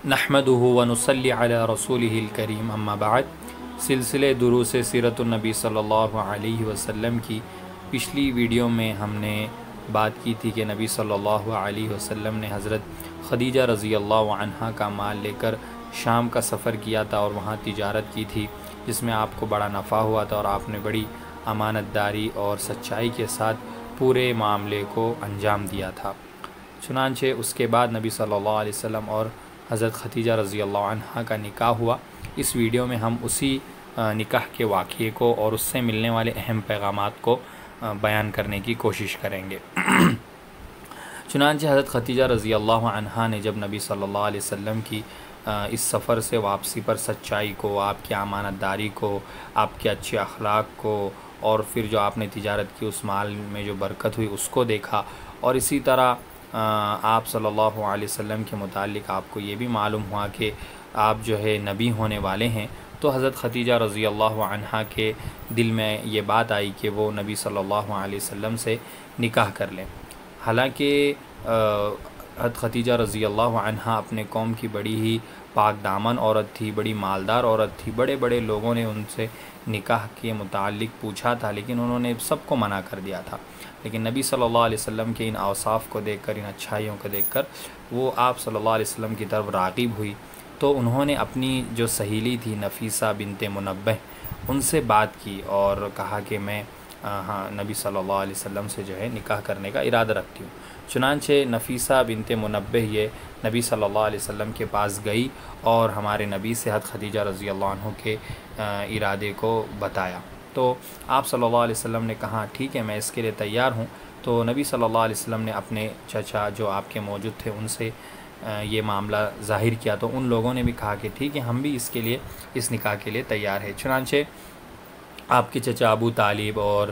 نحمدہ ونصلی علی رسولہ الکریم اما بعد سلسلے دروس سیرت النبی صلی اللہ علیہ وسلم کی پچھلی ویڈیو میں ہم نے بات کی تھی کہ نبی صلی اللہ علیہ وسلم نے حضرت خدیجہ رضی اللہ عنہا کا مال لے کر شام کا سفر کیا تھا اور وہاں تجارت کی تھی، جس میں آپ کو بڑا نفع ہوا تھا اور آپ نے بڑی امانت داری اور سچائی کے ساتھ پورے معاملے کو انجام دیا تھا۔ چنانچہ اس کے بعد نبی صلی اللہ علیہ وسلم اور حضرت خدیجہ رضی اللہ عنہا کا نکاح ہوا۔ اس ویڈیو میں ہم اسی نکاح کے واقعے کو اور اس سے ملنے والے اہم پیغامات کو بیان کرنے کی کوشش کریں گے۔ چنانچہ حضرت خدیجہ رضی اللہ عنہا نے جب نبی صلی اللہ علیہ وسلم کی اس سفر سے واپسی پر سچائی کو، آپ کی امانت داری کو، آپ کے اچھے اخلاق کو اور پھر جو آپ نے تجارت کی اس مال میں جو برکت ہوئی اس کو دیکھا، اور اسی طرح آپ صلی اللہ علیہ وسلم کے متعلق آپ کو یہ بھی معلوم ہوا کہ آپ جو ہے نبی ہونے والے ہیں، تو حضرت خدیجہ رضی اللہ عنہا کے دل میں یہ بات آئی کہ وہ نبی صلی اللہ علیہ وسلم سے نکاح کر لیں۔ حالانکہ حضرت خدیجہ رضی اللہ عنہا اپنے قوم کی بڑی ہی پاک دامن عورت تھی، بڑی مالدار عورت تھی، بڑے بڑے لوگوں نے ان سے نکاح کے متعلق پوچھا تھا، لیکن انہوں نے سب کو منع کر دیا تھا۔ لیکن نبی صلی اللہ علیہ وسلم کے ان اوصاف کو دیکھ کر، ان اچھائیوں کو دیکھ کر وہ آپ صلی اللہ علیہ وسلم کی طرف راغب ہوئی، تو انہوں نے اپنی جو سہیلی تھی نفیسہ بنت منبہ ان سے بات کی اور کہا کہ میں نبی صلی اللہ علیہ وسلم سے جو ہے نکاح کرنے کا ارادہ رکھتی ہوں۔ چنانچہ نفیسہ بنت منبہ یہ نبی صلی اللہ علیہ وسلم کے پاس گئی اور ہمارے نبی سے حضرت خدیجہ رضی اللہ عنہ کے ارادے کو بتایا، تو آپ صلی اللہ علیہ وسلم نے کہا ٹھیک ہے، میں اس کے لیے تیار ہوں۔ تو نبی صلی اللہ علیہ وسلم نے اپنے چچا جو آپ کے موجود تھے ان سے یہ معاملہ ظاہر کیا، تو ان لوگوں نے بھی کہا کہ ٹھیک ہے، ہم بھی اس نکاح کے لیے تیار ہیں۔ چنانچہ آپ کے چچا ابو طالب اور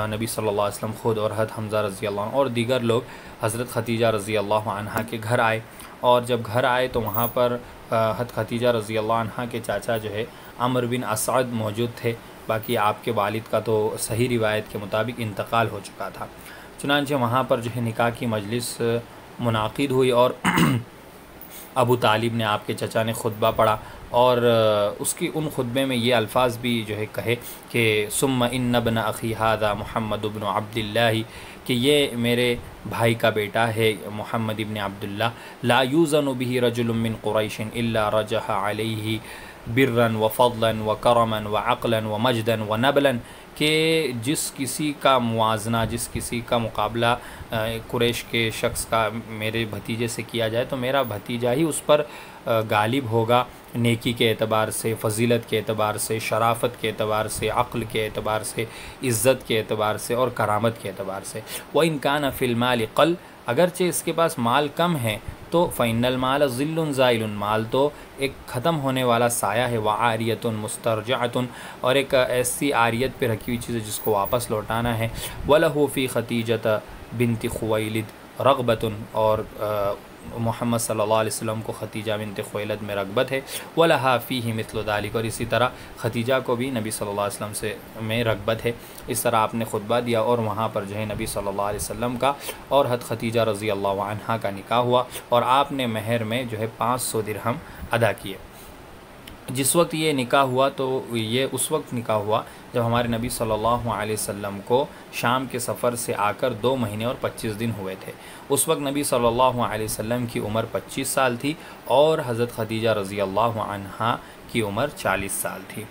نبی صلی اللہ علیہ وسلم خود اور حضرت حمزہ رضی اللہ عنہ اور دیگر لوگ حضرت خدیجہ رضی اللہ عنہا کے گھر آئے، اور جب گھر آئے تو وہاں پر حضرت خدیجہ رضی اللہ عنہا کے چاچا جو ہے عمرو بن اسعد موجود تھے۔ باقی آپ کے والد کا تو صحیح روایت کے مطابق انتقال ہو چکا تھا۔ چنانچہ وہاں پر جو ہے نکاح کی مجلس منعقد ہوئی اور ابو طالب نے، آپ کے چچا نے خطبہ پڑھا، اور اس کی ان خطبے میں یہ الفاظ بھی جو ہے کہے کہ ثم ان ابن اخی ھذا محمد ابن عبد اللہ، کہ یہ میرے بھائی کا بیٹا ہے محمد ابن عبداللہ، لا یوزن بہ رجل من قریش الا رجح علیہ برا وفضلا وکرما وعقلا ومجدا ونبلا، کہ جس کسی کا موازنہ، جس کسی کا مقابلہ قریش کے شخص کا میرے بھتیجے سے کیا جائے تو میرا بھتیجا ہی اس پر غالب ہوگا، نیکی کے اعتبار سے، فضیلت کے اعتبار سے، شرافت کے اعتبار سے، عقل کے اعتبار سے، عزت کے اعتبار سے اور کرامت کے اعتبار سے۔ وَإِن كَانَ فِي الْمَالِ قَلَّ، اگرچہ اس کے پاس مال کم ہے تو فَإِنَّ الْمَالَ ظِلٌّ زَائِلٌ، مال تو ایک ختم ہونے والا سایہ ہے، وَعَارِيَةٌ مُسْتَرْجَعَةٌ، اور ایک ایسی عاریت پہ رکھی ہوئی چیز ہے جس کو واپس لوٹانا ہے۔ وَلَهُ فِي خَدِیجَةَ بِنْتِ خُوَیلِد رغبۃ، اور محمد صلی اللہ علیہ وسلم کو خدیجہ بنت خویلد میں رغبت ہے۔ وَلَهَا فِيهِ مِثْلُ ذَلِكَ، اور اسی طرح خدیجہ کو بھی نبی صلی اللہ علیہ وسلم سے میں رغبت ہے۔ اس طرح آپ نے خطبہ دیا اور وہاں پر جو ہے نبی صلی اللہ علیہ وسلم کا اور حضرت خدیجہ رضی اللہ عنہا کا نکاح ہوا، اور آپ نے مہر میں جو ہے 500 درہم ادا کیے۔ جس وقت یہ نکاح ہوا تو یہ اس وقت نکاح ہوا جب ہمارے نبی صلی اللہ علیہ وسلم کو شام کے سفر سے آ کر 2 مہینے اور 25 دن ہوئے تھے۔ اس وقت نبی صلی اللہ علیہ وسلم کی عمر 25 سال تھی اور حضرت خدیجہ رضی اللہ عنہا کی عمر 40 سال تھی۔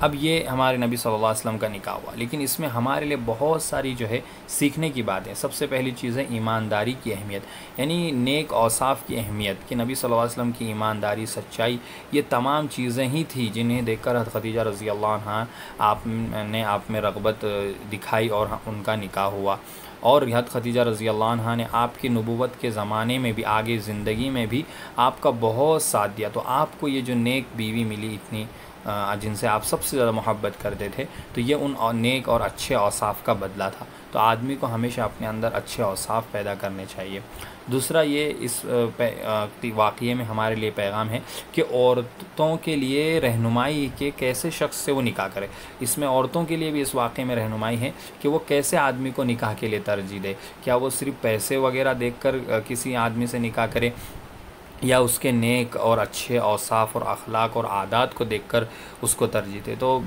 اب یہ ہمارے نبی صلی اللہ علیہ وسلم کا نکاح ہوا، لیکن اس میں ہمارے لیے بہت ساری جو ہے سیکھنے کی باتیں۔ سب سے پہلی چیز ہے ایمانداری کی اہمیت، یعنی نیک اوصاف کی اہمیت، کہ نبی صلی اللہ علیہ وسلم کی ایمانداری، سچائی، یہ تمام چیزیں ہی تھی جنہیں دیکھ کر حضرت خدیجہ رضی اللہ عنہا آپ میں رغبت دکھائی اور ان کا نکاح ہوا۔ اور حضرت خدیجہ رضی اللہ عنہا نے آپ کی نبوت کے زمانے میں بھی، آگے زندگی میں بھی آپ کا بہت ساتھ دیا، تو آپ کو یہ جو نیک بیوی ملی اتنی، جن سے آپ سب سے زیادہ محبت کرتے تھے، تو یہ ان نیک اور اچھے اوصاف کا بدلہ تھا۔ تو آدمی کو ہمیشہ اپنے اندر اچھے اوصاف پیدا کرنے چاہیے۔ دوسرا یہ اس واقعے میں ہمارے لیے پیغام ہے کہ عورتوں کے لیے رہنمائی کہ کیسے شخص سے وہ نکاح کرے۔ اس میں عورتوں کے لیے بھی اس واقعے میں رہنمائی ہے کہ وہ کیسے آدمی کو نکاح کے لیے ترجیح دے۔ کیا وہ صرف پیسے وغیرہ دیکھ کر کسی آدمی سے نکاح کرے، یا اس کے نیک اور اچھے اوصاف اور اخلاق اور عادات کو دیکھ کر اس کو ترجیح دے۔ تو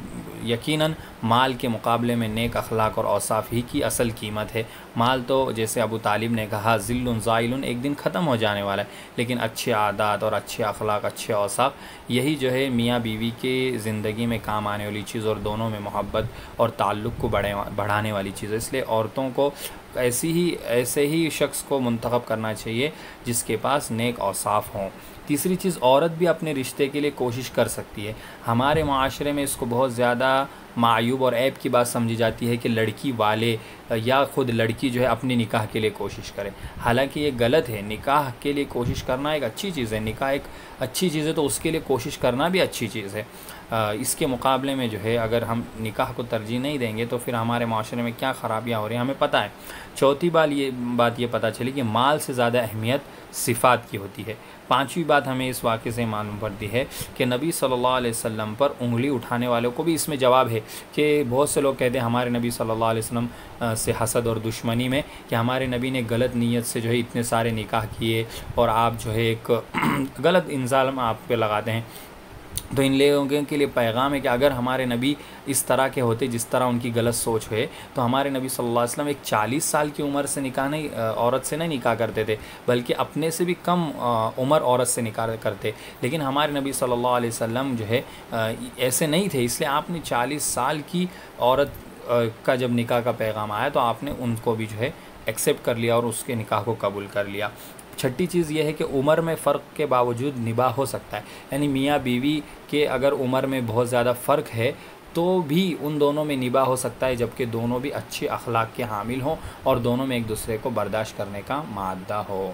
یقیناً مال کے مقابلے میں نیک اخلاق اور اوصاف ہی کی اصل قیمت ہے۔ مال تو جیسے ابو طالب نے کہا ذل زائل، ایک دن ختم ہو جانے والا ہے، لیکن اچھے عادات اور اچھے اخلاق، اچھے اوصاف، یہی جو ہے میاں بیوی کے زندگی میں کام آنے والی چیز اور دونوں میں محبت اور تعلق کو بڑھانے والی چیز ہے۔ اس لیے عورتوں کو ایسے ہی شخص کو منتخب کرنا چاہیے جس کے پاس نیک اوصاف ہوں۔ تیسری چیز، عورت بھی اپنے رشتے کے لیے کوشش کر سکتی ہے۔ ہمارے معاشرے میں اس کو بہت زیادہ معیوب اور عیب کی بات سمجھی جاتی ہے کہ لڑکی والے یا خود لڑکی جو ہے اپنی نکاح کے لیے کوشش کرے، حالانکہ یہ غلط ہے۔ نکاح کے لیے کوشش کرنا ایک اچھی چیز ہے، نکاح ایک اچھی چیز ہے تو اس کے لیے کوشش کرنا بھی اچھی چیز ہے۔ اس کے مقابلے میں جو ہے اگر ہم نکاح کو ترجیح نہیں دیں گے تو پھر ہمارے معاشرے میں کیا خرابیاں ہو رہی ہیں ہمیں پتہ ہے۔ چوتھی بات یہ پتہ چلی کہ مال سے زیادہ اہمیت صفات کی ہوتی ہے۔ پانچویں بات ہمیں اس واقعے سے معلوم پڑتی ہے کہ نبی صلی اللہ علیہ وسلم پر انگلی اٹھانے والوں کو بھی اس میں جواب ہے کہ بہت سے لوگ کہتے ہیں ہمارے نبی صلی اللہ علیہ وسلم سے حسد اور دشمنی میں کہ ہمارے نبی نے غلط نیت سے جو ہے اتنے سارے نکاح کیے اور آپ جو ہے ایک غلط الزام آپ پہ لگاتے ہیں۔ تو ان لوگوں کے لیے پیغام ہے کہ اگر ہمارے نبی اس طرح کے ہوتے جس طرح ان کی غلط سوچ ہے تو ہمارے نبی صلی اللہ علیہ وسلم ایک 40 سال کی عمر سے عورت سے نہیں نکاح کرتے تھے، بلکہ اپنے سے بھی کم عمر عورت سے نکاح کرتے، لیکن ہمارے نبی صلی اللہ علیہ وسلم جو ہے ایسے نہیں تھے، اس لیے آپ نے 40 سال کی عورت کا جب نکاح کا پیغام آیا تو آپ نے ان کو بھی جو ہے ایکسیپٹ کر لیا اور اس کے نکاح کو قبول کر لیا۔ چھٹی چیز یہ ہے کہ عمر میں فرق کے باوجود نباہ ہو سکتا ہے، یعنی میاں بیوی کے اگر عمر میں بہت زیادہ فرق ہے تو بھی ان دونوں میں نباہ ہو سکتا ہے، جبکہ دونوں بھی اچھے اخلاق کے حامل ہوں اور دونوں میں ایک دوسرے کو برداشت کرنے کا مادہ ہو۔